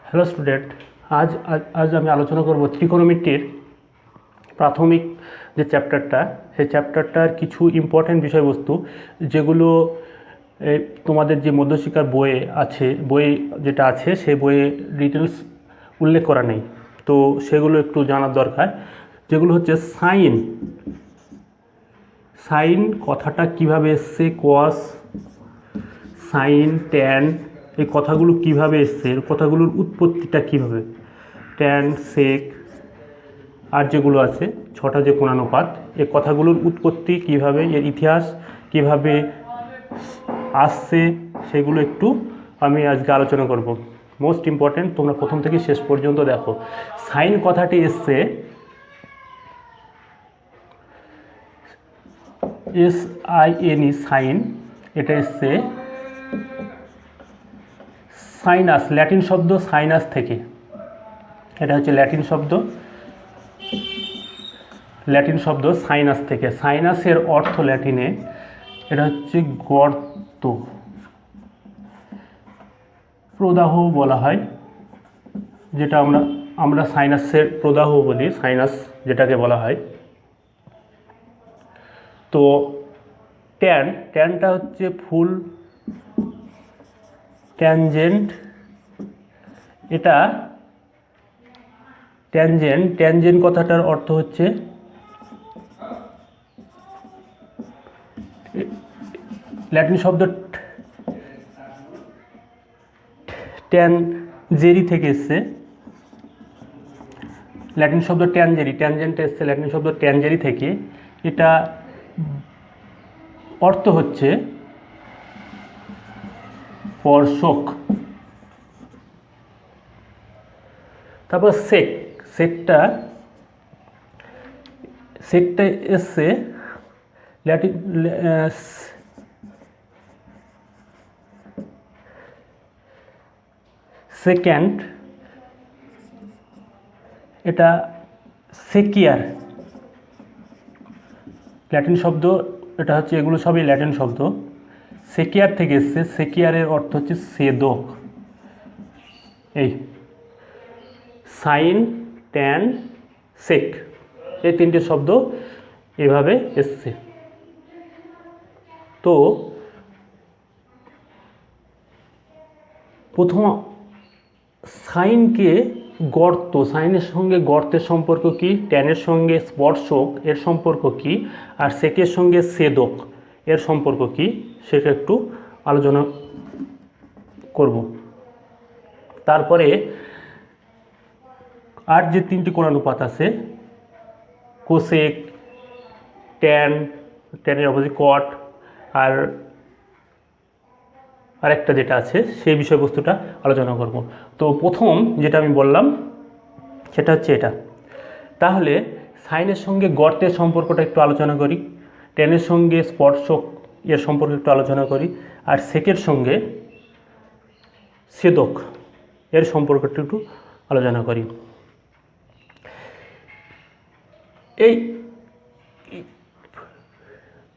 Hello student, আজ আজ আজ আমি আলোচনা করব ত্রিকোণমিতির প্রাথমিক যে চ্যাপ্টারটা, সেই চ্যাপ্টারটার কিছু ইম্পর্ট্যান্ট বিষয়বস্তু যেগুলো তোমাদের যে মধ্যশিক্ষার বইয়ে আছে, বই যেটা আছে সেই বইয়ে ডিটেলস উল্লেখ করা নেই, তো সেগুলো একটু জানার দরকার। যেগুলো হচ্ছে সাইন, সাইন কথাটা কিভাবে এসছে, কস, সাইন, ট্যান, এই কথাগুলো কিভাবে এসছে, এর কথাগুলোর উৎপত্তিটা কিভাবে, ট্যান, সেক আর যেগুলো আছে ছটা যে কোণানুপাত, এই কথাগুলোর উৎপত্তি কিভাবে, এর ইতিহাস কিভাবে আসছে, সেগুলো একটু আমি আজকে আলোচনা করব। মোস্ট ইম্পর্ট্যান্ট, তোমরা প্রথম থেকে শেষ পর্যন্ত দেখো। সাইন কথাটি এসছে SINE, সাইন, এটা এসছে সাইনাস, ল্যাটিন শব্দ সাইনাস থেকে। এটা হচ্ছে ল্যাটিন শব্দ সাইনাস থেকে। সাইনাসের অর্থ ল্যাটিনে এটা হচ্ছে গর্ত, প্রদাহ বলা হয়, যেটা আমরা সাইনাসের প্রদাহ বলি, সাইনাস যেটাকে বলা হয়। তো ট্যানটা হচ্ছে ফুল ট্যানজেন্ট, এটা ট্যানজেন্ট কথাটার অর্থ হচ্ছে ল্যাটিন শব্দ ট্যানজেরি থেকে এসছে, ল্যাটিন শব্দ ট্যানজেন্ট এসছে ল্যাটিন শব্দ ট্যানজেরি থেকে। এটা অর্থ হচ্ছে স্পর্শক। তারপর সেকটা এসছে ল্যাটিন সেকেন্ড, এটা সেকিয়ার, ল্যাটিন শব্দ, এটা হচ্ছে, এগুলো সবই ল্যাটিন শব্দ, সেকিয়ার থেকে এসছে। সেকিয়ারের অর্থ হচ্ছে সেদক। এই সাইন, ট্যান, সেক, এই তিনটে শব্দ এভাবে এসছে। তো প্রথম সাইনকে গর্ত, সাইনের সঙ্গে গর্তের সম্পর্ক কি, ট্যানের সঙ্গে স্পর্শক এর সম্পর্ক কি, আর সেকের সঙ্গে সেদক এর সম্পর্ক কি, সেটা একটু আলোচনা করব। তারপরে আর যে তিনটি কোণানুপাত আছে, কোসেক, ট্যানের অপোজিট কট, আর আরেকটা যেটা আছে সেই বিষয়বস্তুটা আলোচনা করব। তো প্রথম যেটা আমি বললাম সেটা হচ্ছে এটা। তাহলে সাইনের সঙ্গে গর্তের সম্পর্কটা একটু আলোচনা করি, ট্যানের সঙ্গে স্পর্শক এর সম্পর্কে একটু আলোচনা করি, আর সেকের সঙ্গে ছেদক এর সম্পর্কটা একটু আলোচনা করি। এই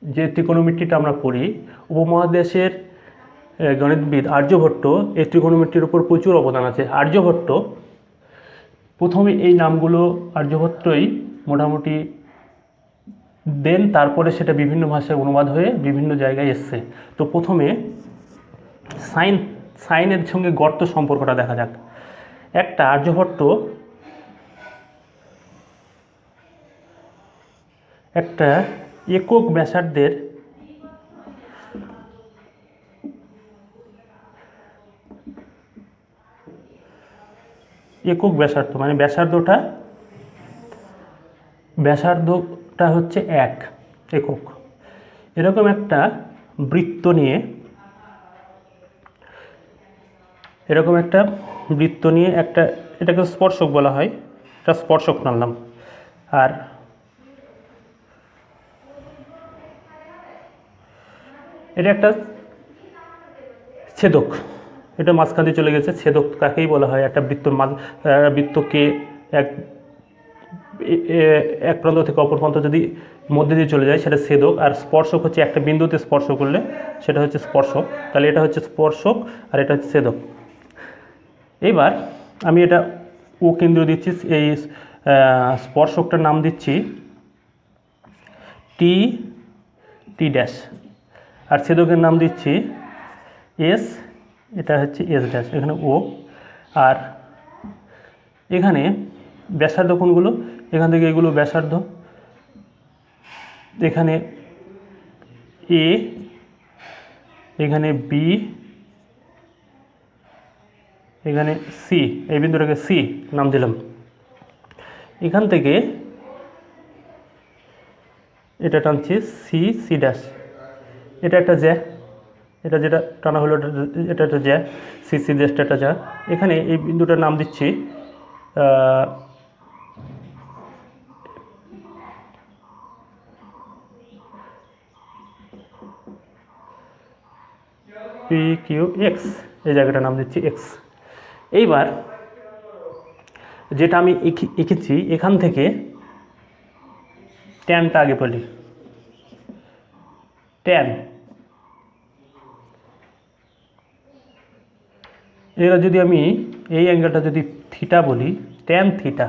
যে ত্রিকোণমিতিটা আমরা পড়ি, উপমহাদেশের গণিতবিদ আর্যভট্ট এই ত্রিকোণমিতির উপর প্রচুর অবদান আছে। আর্যভট্ট প্রথমে এই নামগুলো আর্যভট্টই মোটামুটি দেন, তারপরে সেটা বিভিন্ন ভাষায় অনুবাদ হয়ে বিভিন্ন জায়গায় এসছে। তো প্রথমে সাইনের সঙ্গে গর্ত সম্পর্কটা দেখা যাক। একটা আর্যভট্ট একটা একক ব্যাসার্ধের মানে ব্যাসার্ধটা হচ্ছে একক, এরকম একটা বৃত্ত নিয়ে একটা, এটাকে স্পর্শক বলা হয়, এটা স্পর্শক নাম। আর এটা একটা ছেদক, এটা মাঝখান দিয়ে চলে গেছে। ছেদক কাকেই বলা হয়, একটা বৃত্তকে এক প্রান্ত থেকে অপর প্রান্ত যদি মধ্যে দিয়ে চলে যায় সেটা ছেদক। আর স্পর্শক হচ্ছে একটা বিন্দুতে স্পর্শ করলে সেটা হচ্ছে স্পর্শক। তাহলে এটা হচ্ছে স্পর্শক আর এটা হচ্ছে ছেদক। এবার আমি এটা ও কেন্দ্র দিচ্ছি, এই স্পর্শকটার নাম দিচ্ছি টি টি ড্যাশ, আর ছেদকের নাম দিচ্ছি এস, এটা হচ্ছে এস ড্যাশ, এখানে ও। আর এখানে ব্যাসার্ধ কোনগুলো, এখান থেকে এগুলো ব্যাসার্ধ, এখানে এ, এখানে বি, এখানে সি, এই বিন্দুটাকে সি নাম দিলাম। এখান থেকে এটা টানছি সি সি ড্যাশ, এটা একটা জ্যা, এটা যেটা টানা হলো এটা একটা জ্যা, সি সি ড্যাশটা একটা জ্যা। এখানে এই বিন্দুটার নাম দিচ্ছি পি কিউ এক্স, এই জায়গাটার নাম দিচ্ছি এক্স। এইবার যেটা আমি এঁকেছি এখান থেকে ট্যানটা আগে বলি, ট্যান, এরা যদি আমি এই অ্যাঙ্গেলটা যদি থিটা বলি, ট্যান থিটা,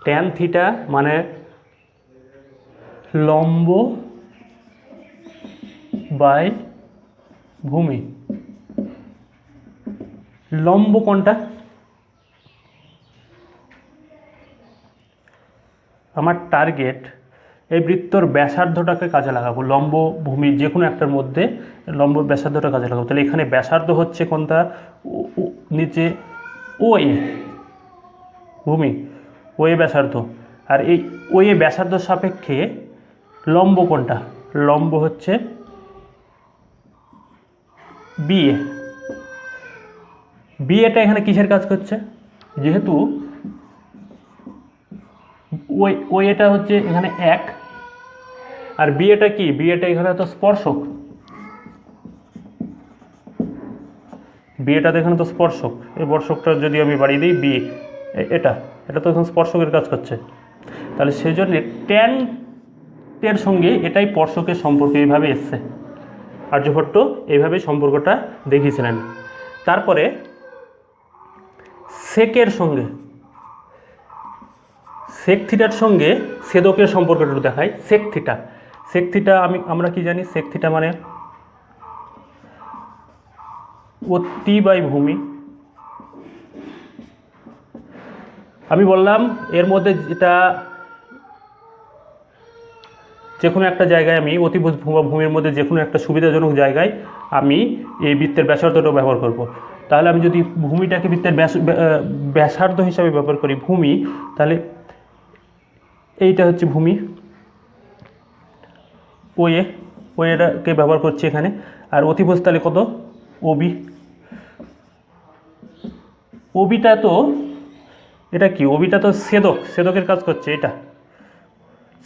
ট্যান থিটা মানে লম্ব বাই ভূমি। লম্ব কোনটা, আমার টার্গেট এই বৃত্তর ব্যাসার্ধটাকে কাজে লাগাবো, লম্ব ভূমি যে কোনো একটার মধ্যে লম্ব ব্যাসার্ধটা কাজে লাগাবো। তাহলে এখানে ব্যাসার্ধ হচ্ছে কোনটা, নিচে ও এ ভূমি, ও এ ব্যাসার্ধ, আর এই ও এ ব্যাসার্ধ সাপেক্ষে লম্ব কোনটা, লম্ব হচ্ছে বি এ। বি এটা এখানে কিসের কাজ করছে, যেহেতু ওই এটা হচ্ছে এখানে এক, আর বি এটা কি, বি এটা এখানে তো স্পর্শক, বি এটা এখানে তো স্পর্শক, এই স্পর্শকটা যদি আমি বাড়িয়ে দিই বি, এটা এটা তো এখন স্পর্শকের কাজ করছে। তাহলে সেই জন্য ট্যান এর সঙ্গে এটাই স্পর্শকের সম্পর্ক, এইভাবে এসছে। আর্যভট্ট এইভাবে সম্পর্কটা দেখিয়েছিলেন। তারপরে সেকের সঙ্গে, সেক থিটার সঙ্গে ছেদকের সম্পর্কটা একটু দেখাই। সেক থিটা, সেক থিটা আমরা কি জানি, সেক থিটা মানে অতি বাই ভূমি। আমি বললাম এর মধ্যে যেটা যে কোনো একটা জায়গায় আমি অতিভুজ ভূমির মধ্যে যে কোনো একটা সুবিধাজনক জায়গায় আমি এই বৃত্তের ব্যাসার্ধটা ব্যবহার করব। তাহলে আমি যদি ভূমিটাকে বৃত্তের ব্যাসার্ধ হিসাবে ব্যবহার করি ভূমি, তাহলে এইটা হচ্ছে ভূমি, ও এটাকে ব্যবহার করছি এখানে। আর অতিভুজ তাহলে কত, ওবি, ওবিটা তো এটা কি, ওবিটা তো ছেদক, ছেদকের কাজ করছে, এটা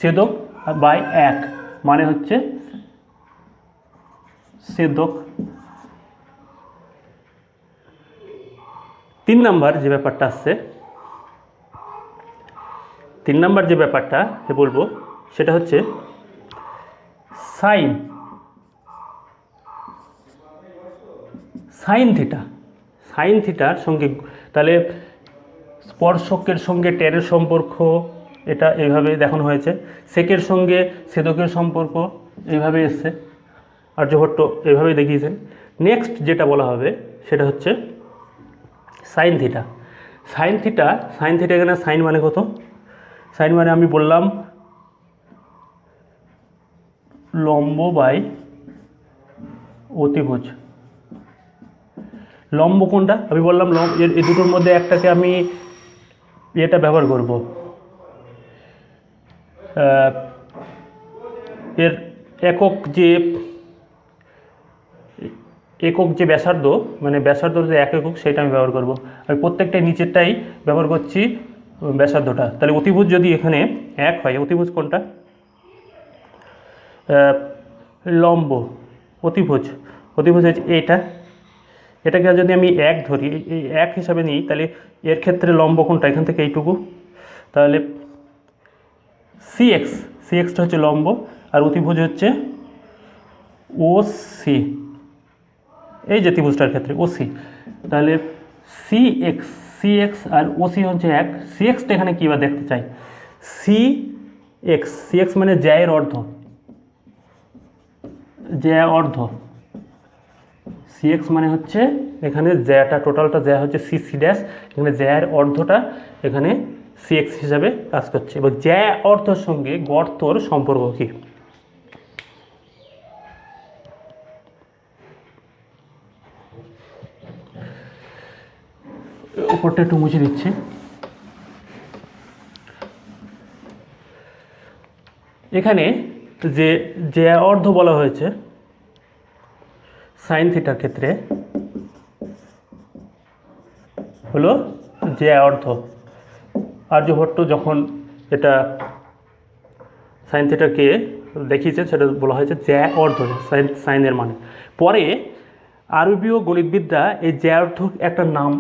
ছেদক বাই এক মানে হচ্ছে ছেদক। 3 নাম্বার যে ব্যাপারটা আসছে, 3 নাম্বার যে ব্যাপারটা বলবো সেটা হচ্ছে সাইন, সাইন থিটা, সাইন থিটার সঙ্গে তাহলে স্পর্শকের সঙ্গে ট্যানের সম্পর্ক এটা এইভাবে দেখানো হয়েছে, সেকের সঙ্গে ছেদকের সম্পর্ক এইভাবে এসছে, আর্যভট্ট এইভাবেই দেখিয়েছেন। নেক্সট যেটা বলা হবে সেটা হচ্ছে sine theta. Sine theta, sine theta এখানে সাইন মানে কত, সাইন মানে আমি বললাম লম্ব বাই অতিভুজ। লম্ব কোনটা, আমি বললাম এই দুটোর মধ্যে একটাকে আমি এটা ব্যবহার করব, এর একক যে ব্যাসার্ধ মানে ব্যাসার্ধ যে একক সেটা আমি ব্যবহার করব। আমি প্রত্যেকটাই নিচেরটাই ব্যবহার করছি ব্যাসার্ধটা। তাহলে অতিভুজ যদি এখানে এক হয়, অতিভুজ কোনটা, লম্ব, অতিভুজ, অতিভুজ হচ্ছে এইটা, এটাকে যদি আমি এক ধরি, এই এক হিসাবে নিই, তাহলে এর ক্ষেত্রে লম্ব কোনটা, এখান থেকে এইটুকু, তাহলে সিএক্স, সিএক্সটা হচ্ছে লম্ব, আর অতিভুজ হচ্ছে ও সি, এই যে ত্রিভুজটার ক্ষেত্রে ও সি। তাহলে সি এক্স, সি এক্স আর ওসি হচ্ছে এক। সি এক্সটা এখানে কী বা দেখতে চাই, সি এক্স, সি এক্স মানে জ্যায়ের অর্ধ, জ্যা অর্ধ, সি এক্স মানে হচ্ছে এখানে জ্যাটা টোটালটা জ্যা হচ্ছে সি সি ড্যাশ, এখানে জ্যায়ের অর্ধটা এখানে সি এক্স হিসাবে কাজ করছে। এবার জ্যা অর্ধর সঙ্গে গর্তর সম্পর্ক কী, উপরটা একটু মুছে দিচ্ছি। এখানে যে জ্যা অর্ধ বলা হয়েছে সাইন থিটার ক্ষেত্রে হলো জ্যা অর্ধ। আর্যভট্ট যখন এটা সাইন থিটাকে দেখিয়েছে সেটা বলা হয়েছে জ্যা অর্ধ, সাইনের মানে। পরে আরবীয় গণিতবিদরা এই জ্যা অর্ধ একটা নাম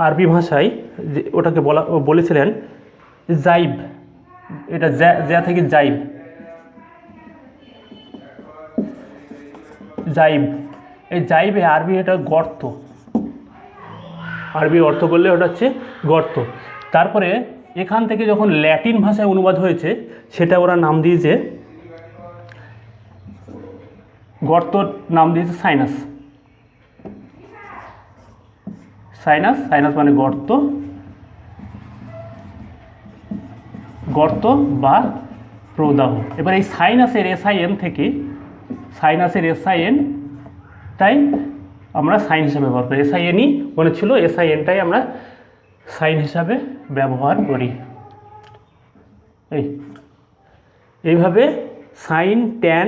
আরবি ভাষায় যে ওটাকে বলেছিলেন জাইব, এটা জ্যা থেকে জাইব, জাইব, এই জাইবে আরবি এটা গর্ত, আরবি অর্থ করলে ওটা হচ্ছে গর্ত। তারপরে এখান থেকে যখন ল্যাটিন ভাষায় অনুবাদ হয়েছে সেটা ওরা নাম দিয়েছে, গর্তর নাম দিয়েছে সাইনাস, সাইনাস, সাইনাস মানে গর্ত, গর্ত বা প্রদাহ। এবার এই সাইনাসের এসআইএন থেকে, সাইনাসের এসআইএন তাই আমরা সাইন হিসাবে ব্যবহার করি, এসআইএনই মনে ছিল, এসআইএনটাই আমরা সাইন হিসাবে ব্যবহার করি। এইভাবে সাইন, ট্যান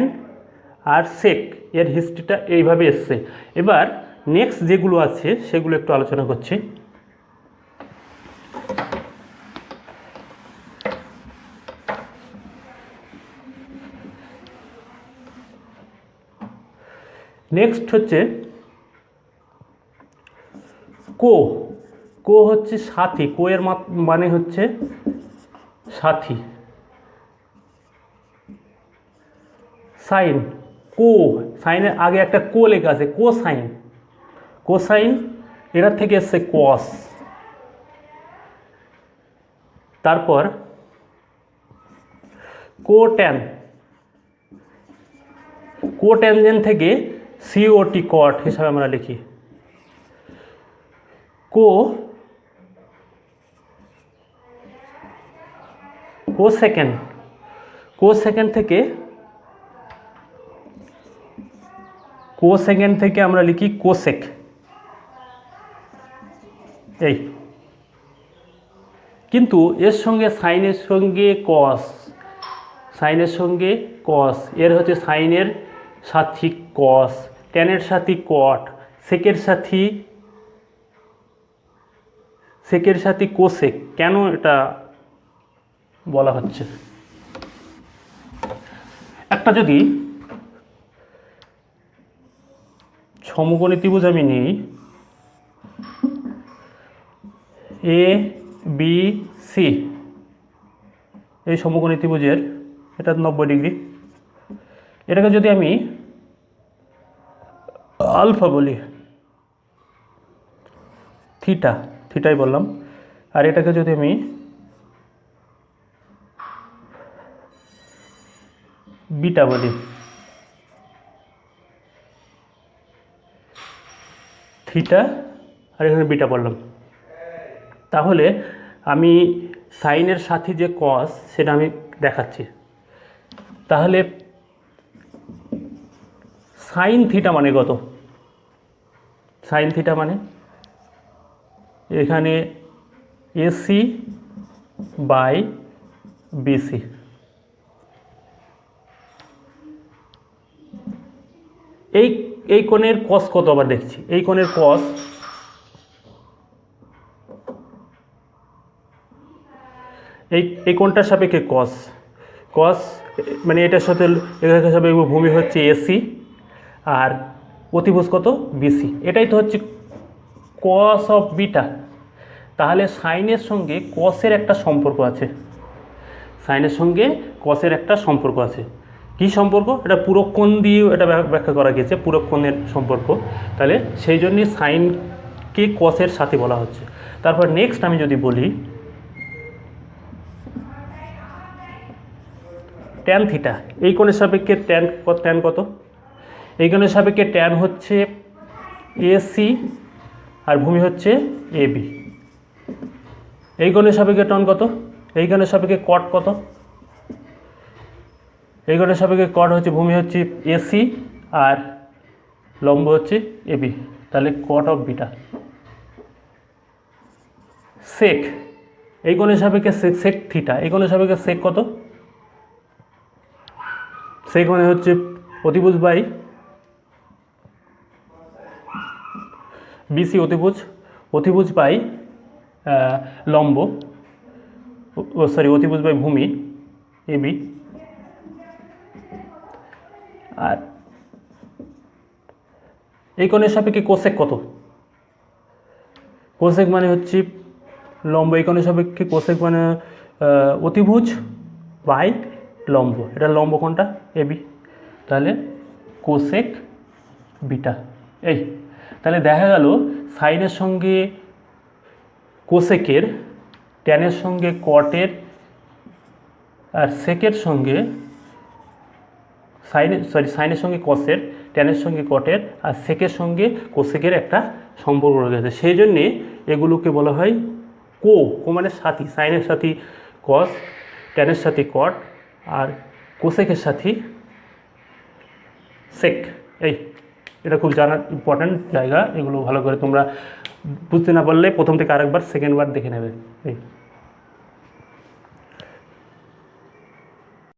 আর সেক এর হিস্ট্রিটা এইভাবে এসছে। এবার নেক্সট যেগুলো আছে সেগুলো একটু আলোচনা করছি। নেক্সট হচ্ছে কো, কো হচ্ছে সাথী, কো এর মানে হচ্ছে সাথী। সাইন, কো, সাইনের আগে একটা কো লেখা আছে, কো সাইন, কোসাইন এটার থেকে এসছে কস। তারপর কোট্যান, কোট্যানজেন্ট থেকে সিওটি কট হিসাবে আমরা লিখি। কোসেকেন্ড, কোসেকেন্ড থেকে আমরা লিখি কোসেক। এই কিন্তু এর সঙ্গে সাইনের সঙ্গে কস, সাইনের সঙ্গে কস, এর হচ্ছে সাইনের সাথী কস, ট্যানের সাথী কট, সেকের সাথী কোসেক। কেন এটা বলা হচ্ছে, একটা যদি সমকোণী ত্রিভুজ আমি নিই, এ বি সি, এই সমকোণী ত্রিভুজের এটা 90 ডিগ্রি, এটাকে যদি আমি আলফা বলি, থিটাই বললাম, আর এটাকে যদি আমি বিটা বলি, থিটা আর এখানে বিটা বললাম, তাহলে আমি সাইনের সাথে যে কস সেটা আমি দেখাচ্ছি। তাহলে সাইন থিটা মানে কত, সাইন থিটা মানে এখানে এসি বাই বিসি, এই কোণের কস কত আবার দেখছি, এই কোণের কস এই কোণটার সাপেক্ষে কস, মানে এটার সাথে এটার সাথে ভূমি হচ্ছে এসি আর অতিভুজ কত বিসি, এটাই তো হচ্ছে কস অফ বিটা। তাহলে সাইনের সঙ্গে কসের একটা সম্পর্ক আছে, সাইনের সঙ্গে কসের একটা সম্পর্ক আছে। কী সম্পর্ক, এটা পুরক্ষণ দিয়েও এটা ব্যাখ্যা করা গেছে, পুরক্ষণের সম্পর্ক। তাহলে সেই জন্যই সাইন কে কসের সাথে বলা হচ্ছে। তারপর নেক্সট আমি যদি বলি ট্যান থিটা, এই কোণের সাপেক্ষে ট্যান কত? এই কোণের সাপেক্ষে ট্যান হচ্ছে এসি আর ভূমি হচ্ছে এবি। এই কোণের সাপেক্ষে টন কত? এই কোণের সাপেক্ষে কট কত? এই কোণের সাপেক্ষে কট হচ্ছে ভূমি হচ্ছে এসি আর লম্ব হচ্ছে এবি, তাহলে কট অফ বিটা। সেক, এই কোণের সাপেক্ষে সেক থিটা, এই কোণের সাপেক্ষে সেক কত? সেক মানে হচ্ছে অতিভুজ বাই বিসি, অতিভুজ বাই লম্ব, অতিভুজ বাই ভূমি এবি। আর এই কোণের সাপেক্ষে কোসেক কত? কোসেক মানে হচ্ছে লম্ব, এই কোণের সাপেক্ষে কোসেক মানে অতিভুজ বাই লম্ব, এটা লম্ব কোণটা এবি, তাহলে কোসেক বিটা। এই তাহলে দেখা গেল সাইনের সঙ্গে কোসেকের, ট্যানের সঙ্গে কটের, আর সেকের সঙ্গে সাইনের সঙ্গে কসের, ট্যানের সঙ্গে কটের, আর সেকের সঙ্গে কোসেকের একটা সম্পর্ক রয়ে গেছে। সেই জন্যে এগুলোকে বলা হয় কো মানে সাথী। সাইনের সাথী কস, ট্যানের সাথে কট, আর কোসেকের সাথে সেক। এটা খুব জানার ইম্পর্ট্যান্ট জায়গা, এগুলো ভালো করে তোমরা বুঝতে না পারলে প্রথম থেকে আরেকবার সেকেন্ডবার দেখে নেবে।